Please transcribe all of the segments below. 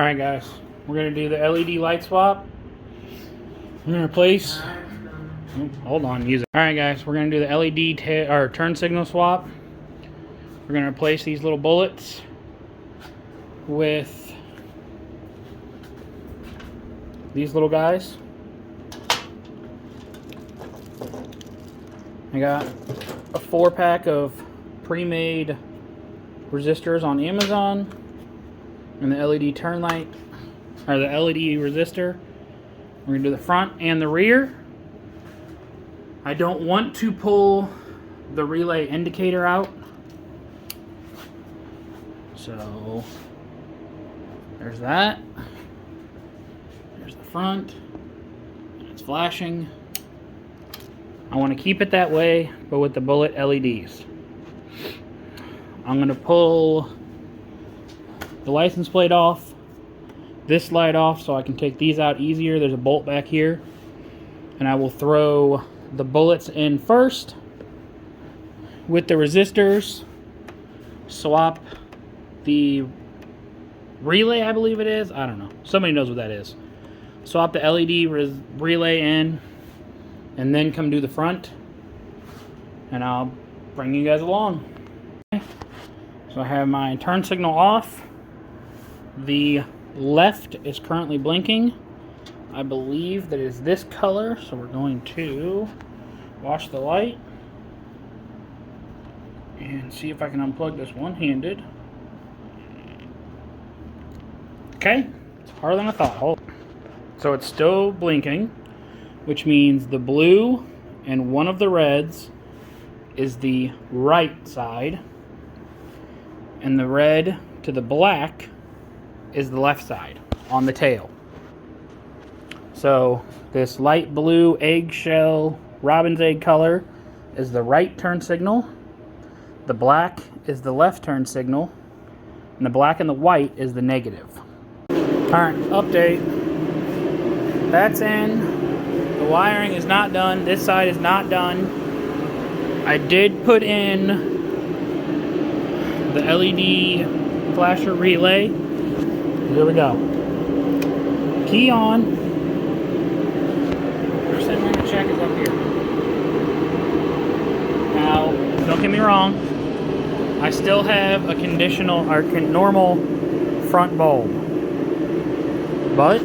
Alright guys, we're going to do the LED light swap. I'm going to replace... hold on, use it. Alright guys, we're going to do the LED turn signal swap. We're going to replace these little bullets with these little guys. I got a 4-pack of pre-made resistors on Amazon, and the LED turn light, or the LED resistor. We're going to do the front and the rear. I don't want to pull the relay indicator out, so there's that. There's the front. It's flashing. I want to keep it that way, but with the bullet LEDs. I'm going to pull the license plate off, this light off, so I can take these out easier. There's a bolt back here. And I will throw the bullets in first with the resistors. Swap the relay, I believe it is. I don't know. Somebody knows what that is. Swap the LED relay in, and then come do the front, and I'll bring you guys along. Okay. So I have my turn signal off. The left is currently blinking. I believe that is this color, so we're going to wash the light and see if I can unplug this one-handed. Okay, it's harder than I thought. Hold. So it's still blinking, which means the blue and one of the reds is the right side, and the red to the black is the left side on the tail. So this light blue eggshell robin's egg color is the right turn signal, the black is the left turn signal, and the black and the white is the negative. Alright, update. That's in. The wiring is not done. This side is not done. I did put in the LED flasher relay. Here we go. Key on. First thing we're going to check is up here. Now, don't get me wrong. I still have a conditional or normal front bulb. But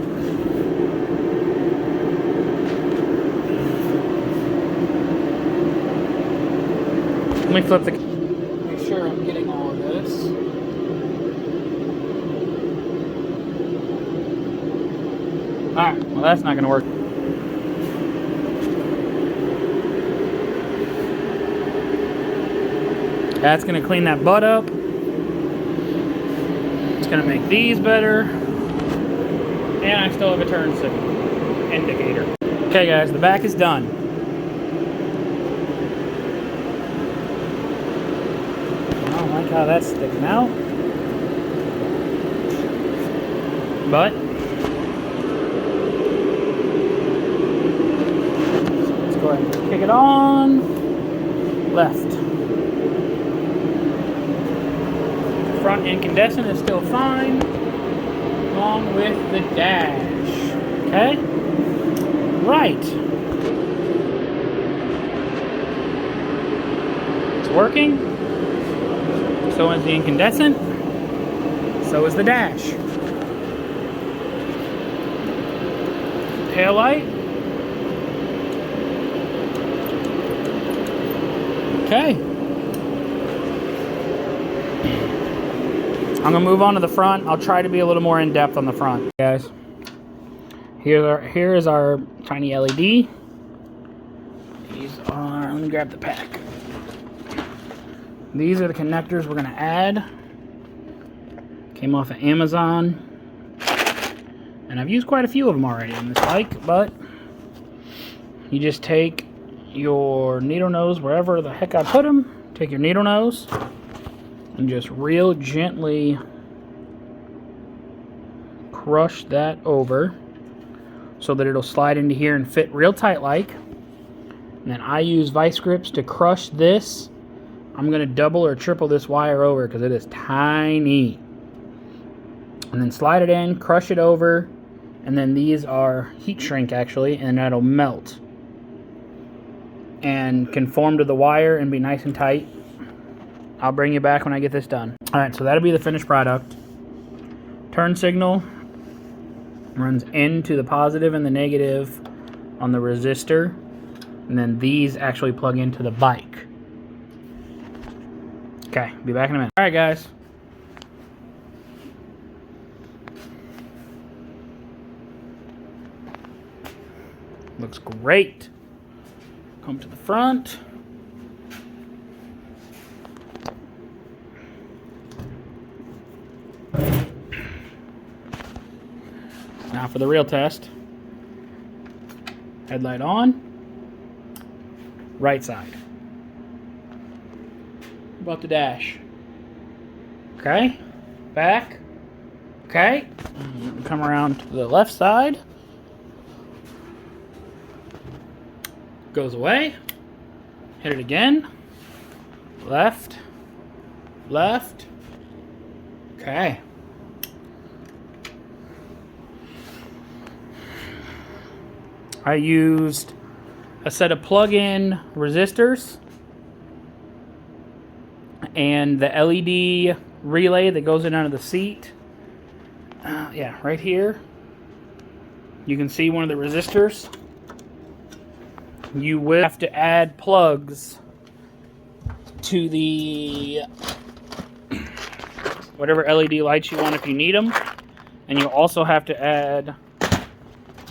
let me flip the... make sure I'm getting all of this. Alright, well that's not going to work. That's going to clean that butt up. It's going to make these better. And I still have a turn signal indicator. Okay guys, the back is done. I don't like how that's sticking out. But let's go ahead and kick it on. Left. Front incandescent is still fine, along with the dash. Okay? Right. It's working. So is the incandescent. So is the dash. Tail light. Okay. I'm going to move on to the front. I'll try to be a little more in-depth on the front. Guys, here is our tiny LED. These are, let me grab the pack. These are the connectors we're going to add. Came off of Amazon. And I've used quite a few of them already on this bike, but you just take your needle nose wherever the heck I put them. Take your needle nose and just real gently crush that over so that it'll slide into here and fit real tight like. And then I use vice grips to crush this. I'm going to double or triple this wire over because it is tiny. And then slide it in, crush it over, and then these are heat shrink actually, and that'll melt and conform to the wire and be nice and tight. I'll bring you back when I get this done. Alright, so that'll be the finished product. Turn signal runs into the positive and the negative on the resistor, and then these actually plug into the bike. Okay, be back in a minute. Alright guys. Looks great. Come to the front. Now for the real test. Headlight on. Right side. About the dash. Okay. Back. Okay. Come around to the left side. Goes away. Hit it again. Left. Left. Okay. I used a set of plug-in resistors and the LED relay that goes in under the seat. Yeah, right here. You can see one of the resistors. You will have to add plugs to the whatever LED lights you want if you need them. And you also have to add,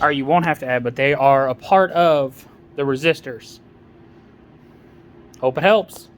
or you won't have to add, but they are a part of the resistors. Hope it helps.